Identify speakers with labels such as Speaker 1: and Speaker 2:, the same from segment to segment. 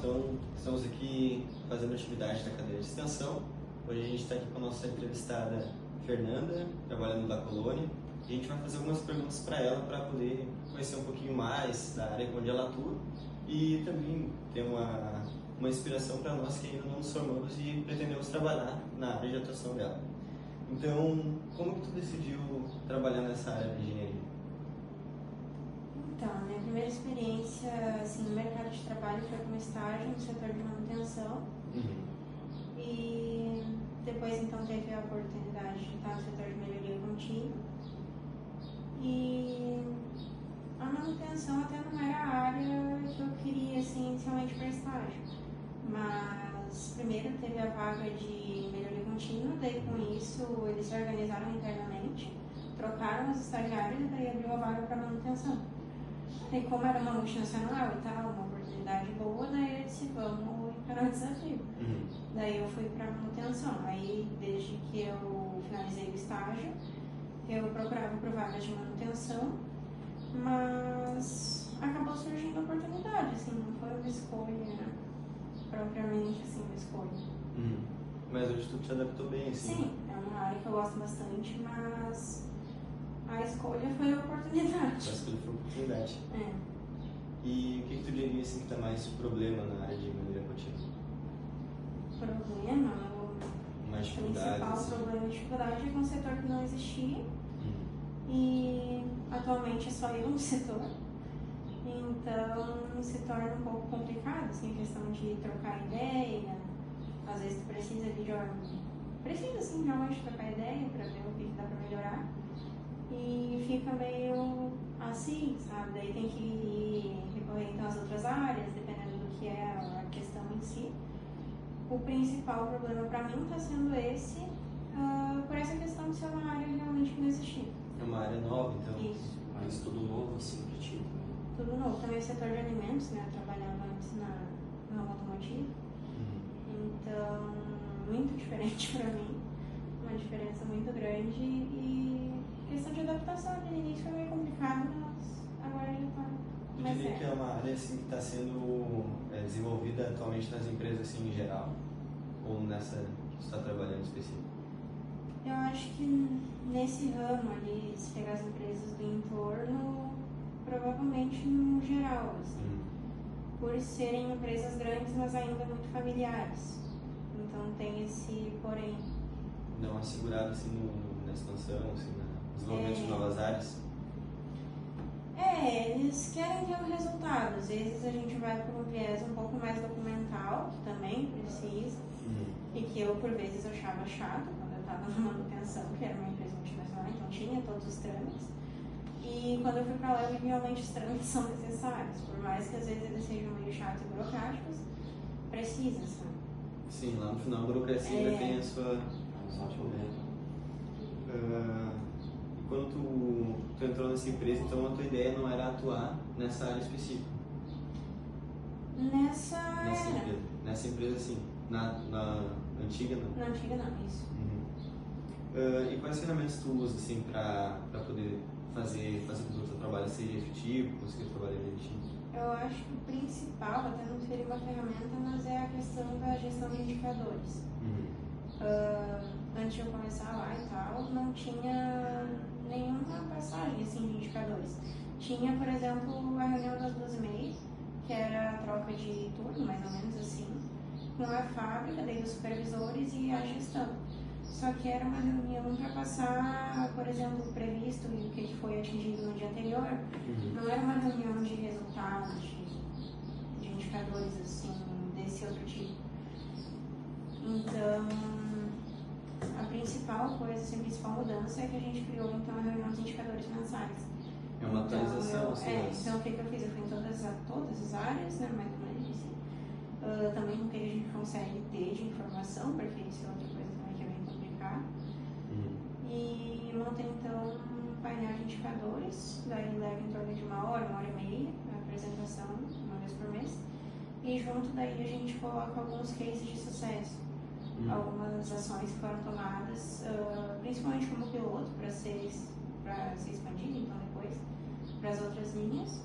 Speaker 1: então estamos aqui fazendo atividade da cadeira de extensão. Hoje a gente está aqui com a nossa entrevistada Fernanda, trabalhando da Colônia, e a gente vai fazer algumas perguntas para ela para poder conhecer um pouquinho mais da área onde ela atua e também ter uma inspiração para nós que ainda não nos formamos e pretendemos trabalhar na área de atuação dela. Então, como que tu decidiu trabalhar nessa área de engenharia?
Speaker 2: Então, a minha primeira experiência assim, no mercado de trabalho foi como estágio no setor de manutenção. E depois, então, teve a oportunidade de estar no setor de melhoria contínua. E a manutenção até não era a área que eu queria, assim, inicialmente para estágio. Mas, primeiro, teve a vaga de melhoria contínua, daí com isso eles se organizaram internamente, trocaram os estagiários e daí abriu a vaga para manutenção. E como era uma multinacional e tal, uma oportunidade boa, daí eu disse, vamos encarar o desafio. Daí eu fui para manutenção. Aí, desde que eu finalizei o estágio, eu procurava por vagas de manutenção, mas acabou surgindo a oportunidade, assim, não foi uma escolha propriamente, assim, uma escolha.
Speaker 1: Mas hoje tu te adaptou bem, assim?
Speaker 2: Sim, é uma área que eu gosto bastante, mas a escolha foi a oportunidade.
Speaker 1: A escolha foi a oportunidade.
Speaker 2: É.
Speaker 1: E o que tu diria, assim, que tá mais problema na área de melhoria contínua?
Speaker 2: Problema,
Speaker 1: Mais
Speaker 2: o
Speaker 1: dificuldades?
Speaker 2: principal
Speaker 1: Assim.
Speaker 2: problema e dificuldade é que é um setor que não existia e atualmente é só eu no setor. Então se torna um pouco complicado, assim, a questão de trocar ideia. Às vezes tu precisa assim, realmente trocar ideia para ver o que dá para melhorar. E fica meio assim, sabe? Daí tem que ir recorrer então às outras áreas, dependendo do que é a questão em si. O principal problema para mim está sendo esse, por essa questão de ser uma área realmente que não existia.
Speaker 1: É uma área nova, então?
Speaker 2: Isso.
Speaker 3: Mas tudo novo, assim, pra ti também.
Speaker 2: Tudo novo. Também o setor de alimentos, né? Eu trabalhava antes no ramo automotivo. Então, muito diferente para mim. Uma diferença muito grande e questão de adaptação. No início foi meio complicado, mas agora já está
Speaker 1: Tu
Speaker 2: mais
Speaker 1: diria que é
Speaker 2: certo.
Speaker 1: uma área, assim, que está sendo desenvolvida atualmente nas empresas, assim, em geral? Ou nessa que tu está trabalhando específico?
Speaker 2: Eu acho que nesse ramo ali, se pegar as empresas do entorno, provavelmente no geral, assim, por serem empresas grandes, mas ainda muito familiares. Então tem esse porém.
Speaker 1: Dá uma segurada, assim, na expansão, assim, no desenvolvimento de novas áreas?
Speaker 2: Eles querem ter um resultado. Às vezes a gente vai por um viés um pouco mais documental, que também precisa, e que eu, por vezes, achava chato quando eu estava na manutenção, que era uma empresa multinacional, então tinha todos os trâmites. E quando eu fui para lá, eu vi que realmente os trâmites são necessários, por mais que às vezes eles sejam meio chatos e burocráticos, precisa, sabe?
Speaker 1: Sim, lá no final a burocracia ainda tem a sua... E quando tu entrou nessa empresa, então a tua ideia não era atuar nessa área específica? Nessa empresa, sim. Na antiga, não?
Speaker 2: Na antiga não, isso.
Speaker 1: E quais ferramentas tu usa, assim, para poder fazer com que o teu trabalho seja efetivo, conseguir trabalhar direitinho?
Speaker 2: Eu acho que o principal, até não seria uma ferramenta, mas é a questão da gestão de indicadores. Antes de eu começar lá e tal, não tinha nenhuma passagem assim, de indicadores. Tinha, por exemplo, a reunião das 2h30, que era a troca de turno, mais ou menos assim, com a fábrica, daí dos supervisores e a gestão. Só que era uma reunião para passar, por exemplo, o previsto e o que foi atingido no dia anterior. Não era uma reunião de resultados, de indicadores assim, desse outro tipo. Então, a principal coisa, assim, a principal mudança é que a gente criou então a reunião dos indicadores mensais.
Speaker 1: É uma atualização, assim.
Speaker 2: Então o que eu fiz? Eu fui em todas as áreas, né, mais ou menos assim. Também com o que a gente consegue ter de informação, porque isso é outra coisa também que é bem complicado. E montei então um painel de indicadores, daí leva em torno de 1h, 1h30 a apresentação, uma vez por mês. E junto daí a gente coloca alguns cases de sucesso. Algumas ações que foram tomadas, principalmente como piloto, para ser expandido, então depois, para as outras linhas,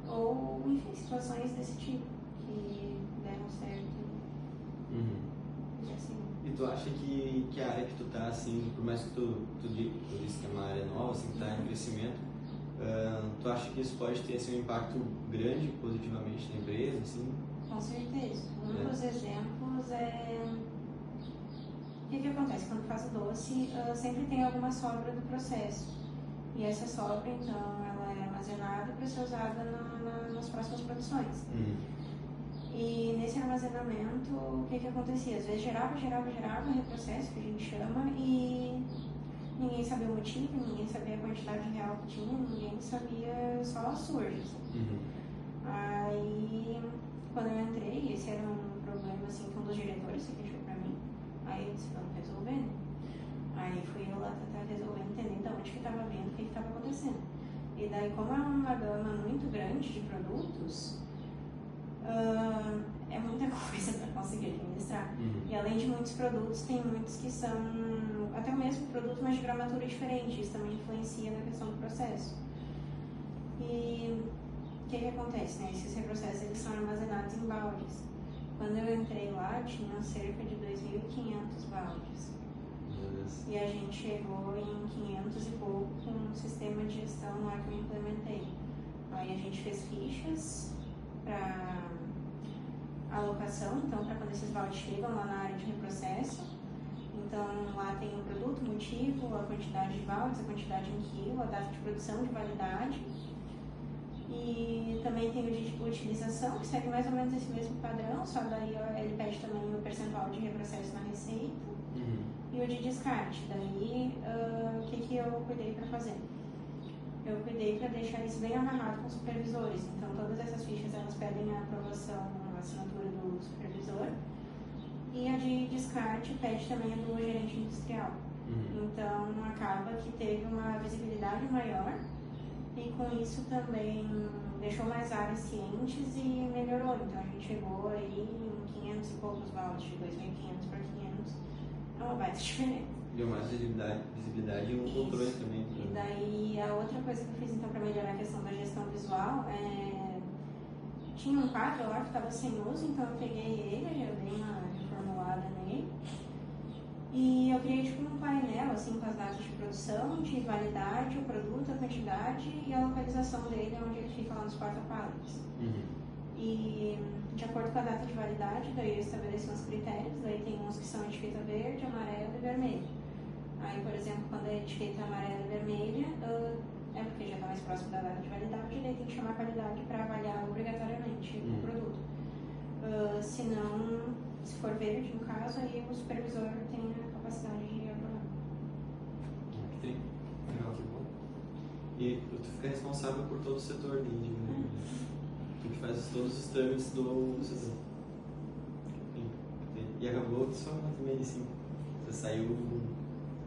Speaker 2: ou, enfim, situações desse tipo, que um certo. E assim.
Speaker 1: E tu acha que a área que tu tá, assim, por mais que tu disse que é uma área nova, assim, que tá em crescimento, tu acha que isso pode ter, assim, um impacto grande positivamente na empresa, assim?
Speaker 2: Com certeza. Um dos exemplos é... O que acontece? Quando faz o doce, sempre tem alguma sobra do processo. E essa sobra, então, ela é armazenada para ser usada nas próximas produções. E nesse armazenamento, o que acontecia? Às vezes gerava reprocesso, que a gente chama, e ninguém sabia o motivo, ninguém sabia a quantidade real que tinha, ninguém sabia só as surjas. Aí, quando eu entrei, esse era um problema assim, que um dos diretores se queixou pra mim. Aí eu disse, vamos resolver. Aí fui eu lá tentar resolver, entender de onde que estava vindo, o que estava acontecendo. E daí, como é uma gama muito grande de produtos, é muita coisa para conseguir administrar. E além de muitos produtos, tem muitos que são até o mesmo produto, mas de gramatura diferente. Isso também influencia na questão do processo. E o que acontece, né? Esses reprocessos, eles são armazenados em baldes. Quando eu entrei lá, tinha cerca de 2.500 baldes. E a gente chegou em 500 e pouco com um sistema de gestão lá que eu implementei. Aí a gente fez fichas para alocação, então para quando esses baldes chegam lá na área de reprocesso. Então lá tem o produto, o motivo, a quantidade de baldes, a quantidade em quilo, a data de produção, de validade. E também tem o de utilização, que segue mais ou menos esse mesmo padrão, só daí ele pede também o percentual de reprocesso na receita. E o de descarte. Daí, o que eu cuidei para fazer? Eu cuidei para deixar isso bem amarrado com os supervisores. Então, todas essas fichas, elas pedem a aprovação, a assinatura do supervisor. E a de descarte pede também a do gerente industrial. Então, acaba que teve uma visibilidade maior. E com isso também deixou mais áreas cientes e melhorou. Então, a gente chegou aí em 500 e poucos baldes, de 2.500 para 500. É uma baita diferença.
Speaker 1: Deu mais visibilidade e um controle também.
Speaker 2: E daí, a outra coisa que eu fiz então para melhorar a questão da gestão visual tinha um quadro lá que estava sem uso, então eu peguei ele, eu dei uma reformulada nele. E eu criei tipo um painel assim, com as datas de produção, de validade, o produto, a quantidade e a localização dele, onde ele fica lá nos porta-paletes. E de acordo com a data de validade, daí eu estabeleci uns critérios, daí tem uns que são etiqueta verde, amarela e vermelha. Aí, por exemplo, quando a etiqueta é amarela e vermelha, é porque já está mais próximo da data de validade, daí tem que chamar a qualidade para avaliar obrigatoriamente o produto. Se não, se for verde, no caso, aí o supervisor tem a capacidade de aprovar.
Speaker 1: Legal, que bom. E tu fica responsável por todo o setor de tu que faz todos os trâmites do setor. E acabou de sua também, assim, você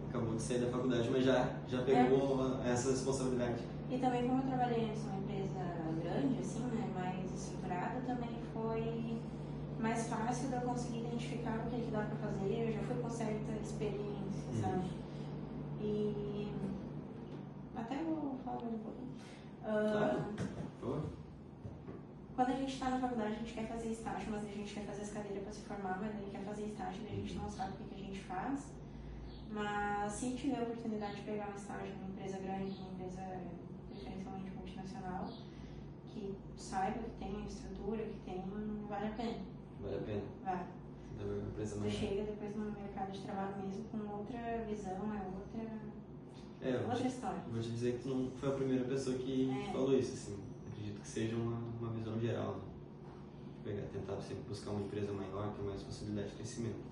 Speaker 1: acabou de sair da faculdade, mas já pegou essa responsabilidade.
Speaker 2: E também como eu trabalhei antes numa empresa grande, assim, né, mais estruturada, também foi mais fácil de eu conseguir identificar o que dá para fazer. Eu já fui com certa experiência, sabe? E até vou falar mais um pouquinho.
Speaker 1: Claro. Por favor.
Speaker 2: Quando a gente está na faculdade, a gente quer fazer estágio, mas a gente quer fazer as cadeiras para se formar, mas aí quer fazer estágio e a gente não sabe o que a gente faz. Mas se tiver a oportunidade de pegar um estágio numa empresa grande, numa empresa preferencialmente multinacional, que saiba que tem estrutura, que tem, vale a pena.
Speaker 1: Vale a pena?
Speaker 2: Vale.
Speaker 1: Então, uma empresa
Speaker 2: Você
Speaker 1: mais...
Speaker 2: chega depois no mercado de trabalho mesmo com outra visão, outra história.
Speaker 1: Vou te dizer que tu não foi a primeira pessoa que falou isso, assim. Acredito que seja uma visão geral, né? Tentar sempre buscar uma empresa maior, que tem mais possibilidade de crescimento.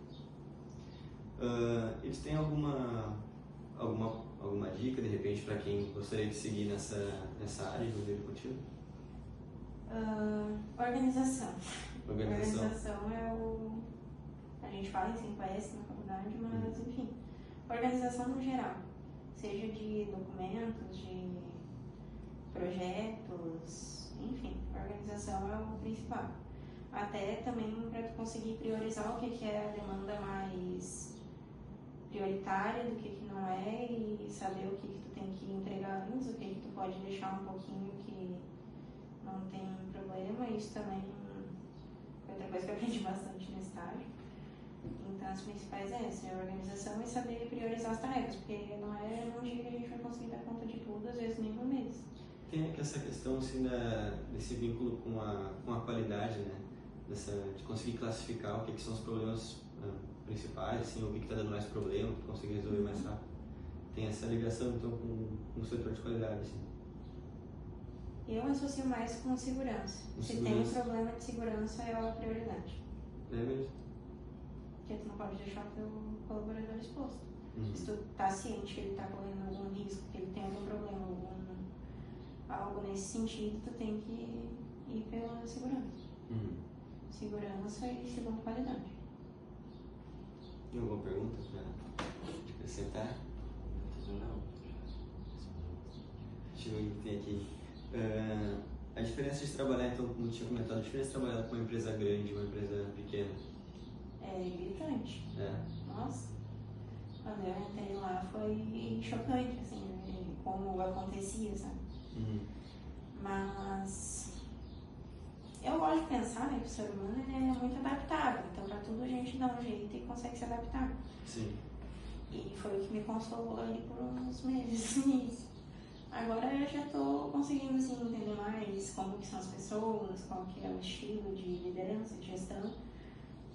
Speaker 1: Eles têm alguma dica, de repente, para quem gostaria de seguir nessa área de modelo contigo?
Speaker 2: Organização.
Speaker 1: Organização
Speaker 2: a gente fala em 5S na faculdade, mas enfim, organização no geral, seja de documentos, de projetos, enfim, organização é o principal. Até também para tu conseguir priorizar o que é a demanda mais prioritária do que não é e saber o que tu tem que entregar antes, o que tu pode deixar um pouquinho que não tem problema. Isso também foi até outra coisa que eu aprendi bastante no estágio. Então, as principais é essa, a organização e saber priorizar as tarefas, porque não é num dia que a gente vai conseguir dar conta de tudo, às vezes nem no mês.
Speaker 1: Tem essa questão assim desse vínculo com a qualidade, né? De conseguir classificar o que são os problemas principais, assim, o que está dando mais problema, para conseguir resolver mais rápido. Tem essa ligação então com o setor de qualidade, assim.
Speaker 2: Eu associo mais com segurança. Se tem um problema de segurança, é a prioridade.
Speaker 1: É mesmo?
Speaker 2: Porque tu não pode deixar o teu colaborador exposto.
Speaker 1: Uhum.
Speaker 2: Se tu tá ciente que ele tá correndo algum risco, que ele tem algum problema, algo nesse sentido, tu tem que ir pela segurança.
Speaker 1: Uhum.
Speaker 2: Segurança e segundo qualidade.
Speaker 1: Tem alguma pergunta para acrescentar?
Speaker 3: Não.
Speaker 1: Deixa eu ver o que tem aqui. A diferença de trabalhar, então, como tinha comentado, a diferença de trabalhar com uma empresa grande e uma empresa pequena?
Speaker 2: É gritante.
Speaker 1: É.
Speaker 2: Nossa, quando eu entrei lá foi chocante, assim, como acontecia, sabe?
Speaker 1: Uhum.
Speaker 2: Mas eu gosto de pensar, né, que o ser humano ele é muito adaptável, então pra tudo a gente dá um jeito e consegue se adaptar.
Speaker 1: Sim.
Speaker 2: E foi o que me consolou ali por uns meses nisso. Agora eu já tô conseguindo assim, entender mais como que são as pessoas, qual que é o estilo de liderança, de gestão.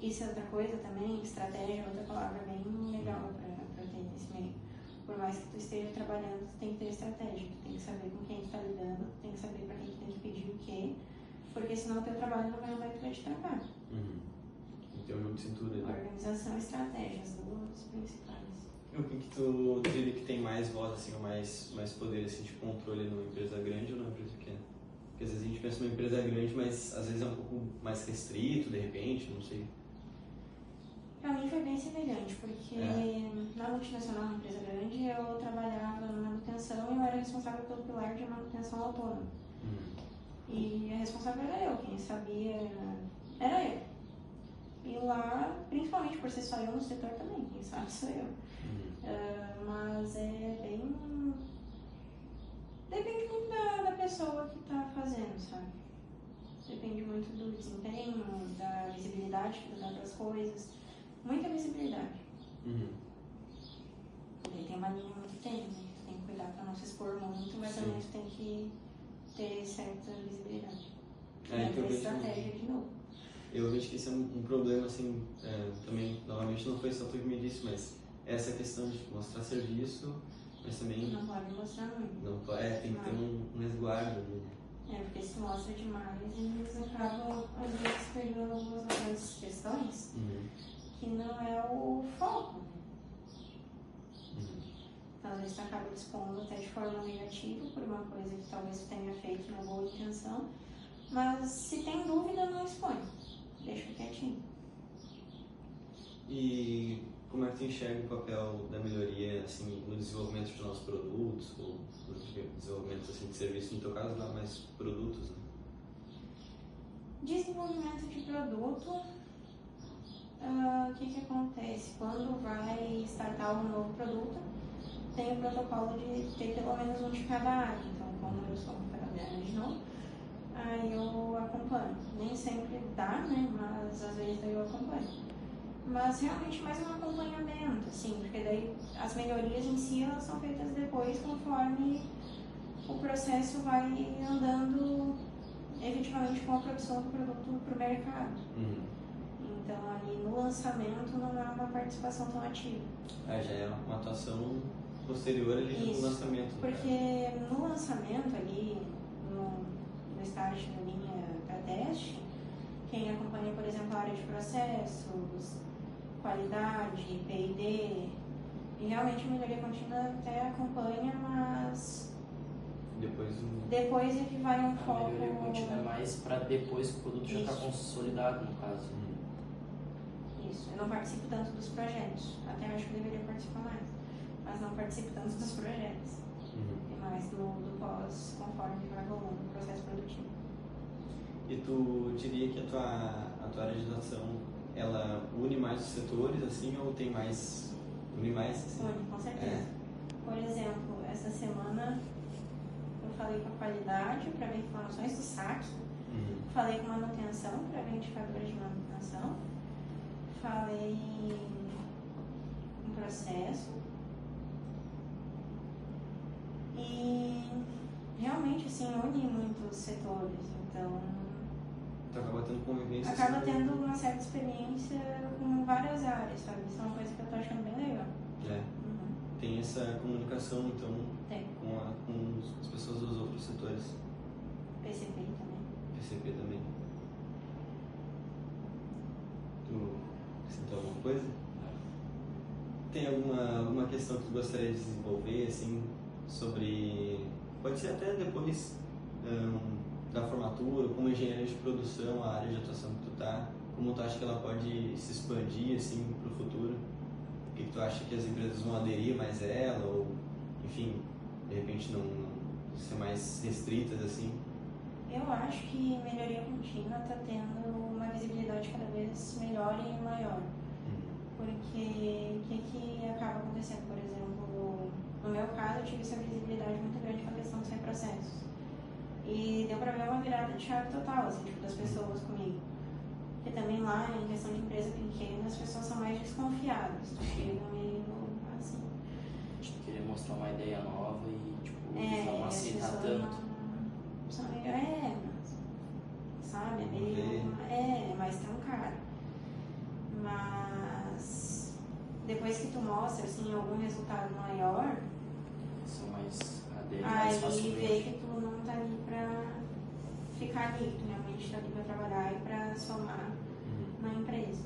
Speaker 2: Isso é outra coisa também, estratégia é outra palavra bem legal pra ter nesse meio. Por mais que tu esteja trabalhando, tu tem que ter estratégia, tu tem que saber com quem tu tá lidando, tu tem que saber pra quem tu tem que pedir o quê, porque senão o teu trabalho não vai andar e tu vai te trancar.
Speaker 1: Uhum. Então, jogo de cintura, né?
Speaker 2: Organização e estratégia, as duas principais.
Speaker 1: E o que tu diria que tem mais voz, assim, ou mais poder, assim, de controle numa empresa grande ou numa empresa pequena? Porque às vezes a gente pensa numa empresa grande, mas às vezes é um pouco mais restrito, de repente, não sei.
Speaker 2: Pra mim foi bem semelhante, porque na multinacional, na empresa grande, eu trabalhava na manutenção e eu era responsável pelo pilar de manutenção autônoma. E a responsável era eu, quem sabia era eu. E lá, principalmente por ser só eu no setor também, quem sabe sou eu. Mas é bem... Depende muito da pessoa que tá fazendo, sabe? Depende muito do desempenho, da visibilidade que tu dá das coisas. Muita visibilidade. E tem uma linha muito tênue, né? Tu tem que cuidar pra não se expor muito, mas também tu tem que ter certa visibilidade. E ter estratégia de novo.
Speaker 1: Eu vejo que esse é um problema, assim, também, novamente, não foi só tu que me disse, mas essa questão de mostrar serviço, mas também...
Speaker 2: Não pode mostrar muito.
Speaker 1: Não pode, tem que ter um resguardo ali, né?
Speaker 2: Porque se mostra demais, eles acabam, às vezes, pegando algumas outras questões que não é o foco. Então, às vezes, tu acaba expondo até de forma negativa por uma coisa que talvez tu tenha feito na boa intenção, mas se tem dúvida, não expõe. Deixa quietinho.
Speaker 1: E como é que tu enxerga o papel da melhoria, assim, no desenvolvimento de novos produtos, ou no desenvolvimento, assim, de serviço, no teu caso, lá mais produtos, né?
Speaker 2: Desenvolvimento de produto, o que acontece? Quando vai startar um novo produto, tem o protocolo de ter pelo menos um de cada área. Então, como eu sou operadora de novo, aí eu acompanho. Nem sempre dá, né? Mas às vezes eu acompanho. Mas realmente mais um acompanhamento, assim, porque daí as melhorias em si elas são feitas depois conforme o processo vai andando efetivamente com a produção do produto para o mercado. Então ali no lançamento não há uma participação tão ativa.
Speaker 1: Já é uma atuação posterior ali no lançamento.
Speaker 2: Porque no lançamento ali, no estágio da linha para teste, quem acompanha, por exemplo, a área de processos, qualidade, P&D, e realmente a melhoria contínua até acompanha, mas depois é que vai um foco...
Speaker 3: A melhoria contínua é mais para depois que o produto já está consolidado, no caso.
Speaker 2: Isso, eu não participo tanto dos projetos, até acho que deveria participar mais, mas não participo tanto dos projetos, é mais do pós, conforme vai rolando o processo produtivo.
Speaker 1: E tu diria que a tua área de atuação, ela une mais os setores, assim, ou tem mais... Une mais, assim?
Speaker 2: Une, com certeza. Por exemplo, essa semana eu falei com a qualidade para ver informações do saque, Falei com manutenção, para indicadores de manutenção. Falei em processo. E realmente, assim, une muitos setores. Então,
Speaker 1: acaba tendo convivência.
Speaker 2: Acaba tendo uma certa experiência com várias áreas, sabe? Isso é uma coisa que eu tô achando bem legal.
Speaker 1: Tem essa comunicação, então,
Speaker 2: Tem.
Speaker 1: com as pessoas dos outros setores.
Speaker 2: PCP também.
Speaker 1: PCP também. Tu acrescentou alguma coisa? Tem alguma questão que tu gostaria de desenvolver, assim, sobre... Pode ser até depois da formatura, como engenheiro de produção, a área de atuação que tu tá, como tu acha que ela pode se expandir, assim, pro futuro? O que tu acha que as empresas vão aderir mais a ela, ou, enfim, de repente não ser mais restritas, assim?
Speaker 2: Eu acho que melhoria contínua está tendo uma visibilidade cada vez melhor e maior. Porque o que acaba acontecendo, por exemplo, no meu caso eu tive essa visibilidade muito grande com a questão dos reprocessos. E deu pra ver uma virada de chave total, assim, tipo, das pessoas comigo. Porque também lá, em questão de empresa pequena, as pessoas são mais desconfiadas. Tu chega meio assim.
Speaker 3: Tipo, querer mostrar uma ideia nova e, tipo, não
Speaker 2: as
Speaker 3: aceitar
Speaker 2: pessoas
Speaker 3: tanto.
Speaker 2: Não são meio, mas, sabe, é mais trancado. Mas depois que tu mostra, assim, algum resultado maior,
Speaker 3: São mais aderem mais
Speaker 2: aí
Speaker 3: facilmente.
Speaker 2: vê que tu não tá ali pra ficar ali, tu realmente tá ali pra trabalhar e pra somar na empresa.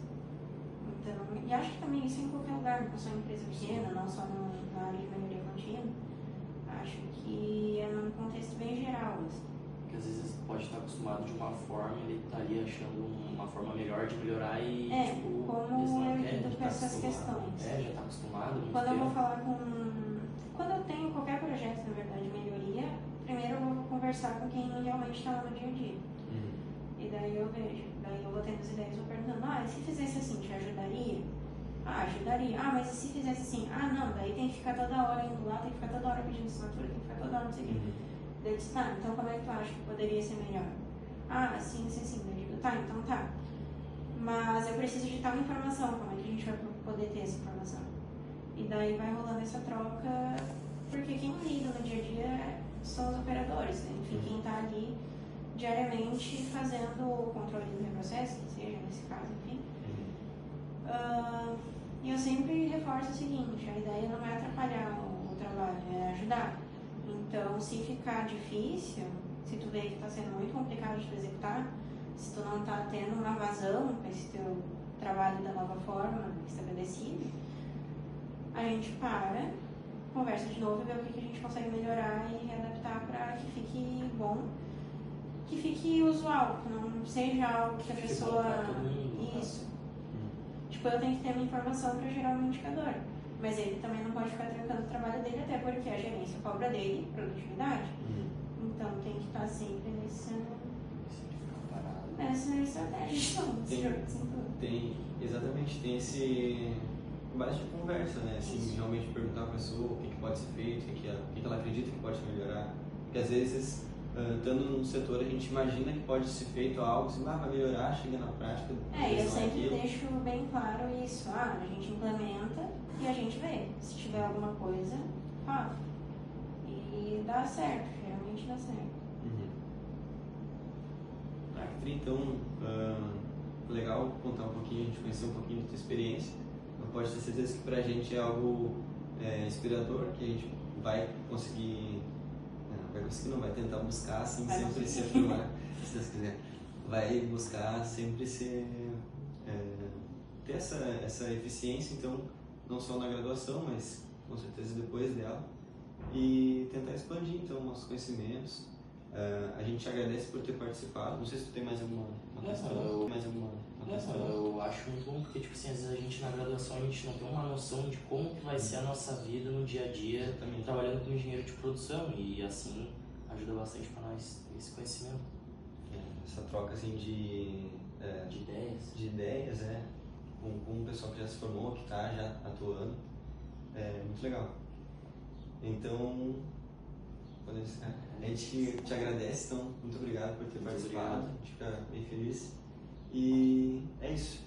Speaker 2: Então, e acho que também isso em qualquer lugar, não só em empresa pequena, não só na área de melhoria contínua. Acho que é num contexto bem geral, assim.
Speaker 3: Porque às vezes pode estar acostumado de uma forma, ele tá ali achando uma forma melhor de melhorar e, tipo,
Speaker 2: como
Speaker 3: eles não
Speaker 2: eu
Speaker 3: querem,
Speaker 2: lido
Speaker 3: já
Speaker 2: com
Speaker 3: tá
Speaker 2: essas
Speaker 3: acostumado.
Speaker 2: questões.
Speaker 3: Já tá acostumado há muito
Speaker 2: Quando eu vou
Speaker 3: tempo.
Speaker 2: falar quando eu tenho qualquer projeto, na verdade, de melhoria, primeiro eu vou conversar com quem realmente está lá no dia a dia. E daí eu vejo, daí eu vou tendo as ideias, vou perguntando, e se fizesse assim, te ajudaria? Ajudaria. Mas e se fizesse assim? Não, daí tem que ficar toda hora indo lá, tem que ficar toda hora pedindo assinatura, tem que ficar toda hora não sei o quê. Daí eu disse, então como é que tu acha que poderia ser melhor? Assim. Daí eu digo, então tá. Mas eu preciso de tal informação, como é que a gente vai poder ter essa informação? E daí vai rolando essa troca, porque quem lida no dia a dia são os operadores, né? Enfim, quem está ali diariamente fazendo o controle do reprocesso, que seja nesse caso, enfim. E eu sempre reforço o seguinte, a ideia não é atrapalhar o trabalho, é ajudar. Então, se ficar difícil, se tu vê que está sendo muito complicado de tu executar, se tu não está tendo uma vazão com esse teu trabalho da nova forma estabelecida, a gente para, conversa de novo e vê o que a gente consegue melhorar e readaptar para que fique bom, que fique usual, que não seja algo que a pessoa... Isso. Tipo, eu tenho que ter uma informação para gerar um indicador, mas ele também não pode ficar trancando o trabalho dele, até porque a gerência cobra dele produtividade. Então tem que estar sempre nessa estratégia,
Speaker 1: Exatamente, tem esse base de conversa, né? Assim, realmente perguntar à pessoa o que pode ser feito, o que ela acredita que pode melhorar. Porque às vezes, estando no setor, a gente imagina que pode ser feito algo, assim, vai melhorar, chega na prática.
Speaker 2: Eu sempre deixo bem claro isso. A gente implementa e a gente vê. Se tiver alguma coisa, fala. E dá certo, geralmente dá certo.
Speaker 1: Então, legal contar um pouquinho, a gente conhecer um pouquinho da tua experiência. Não pode ter certeza que pra gente é algo inspirador, que a gente vai conseguir, não vai tentar buscar assim, sempre se afirmar, se Deus quiser. Vai buscar sempre ter essa eficiência, então, não só na graduação, mas com certeza depois dela, e tentar expandir então nossos conhecimentos. A gente agradece por ter participado. Não sei se tu tem mais alguma questão.
Speaker 3: Eu acho muito bom porque, tipo assim, às vezes a gente na graduação a gente não tem uma noção de como que vai ser a nossa vida no dia a dia trabalhando como engenheiro de produção, e assim ajuda bastante para nós ter esse conhecimento.
Speaker 1: Essa troca assim de ideias, com o pessoal que já se formou, que está já atuando, é muito legal. Então, podemos encerrar. A gente te agradece, então, muito obrigado por ter participado.
Speaker 3: Obrigado.
Speaker 1: A gente fica bem feliz. E é isso.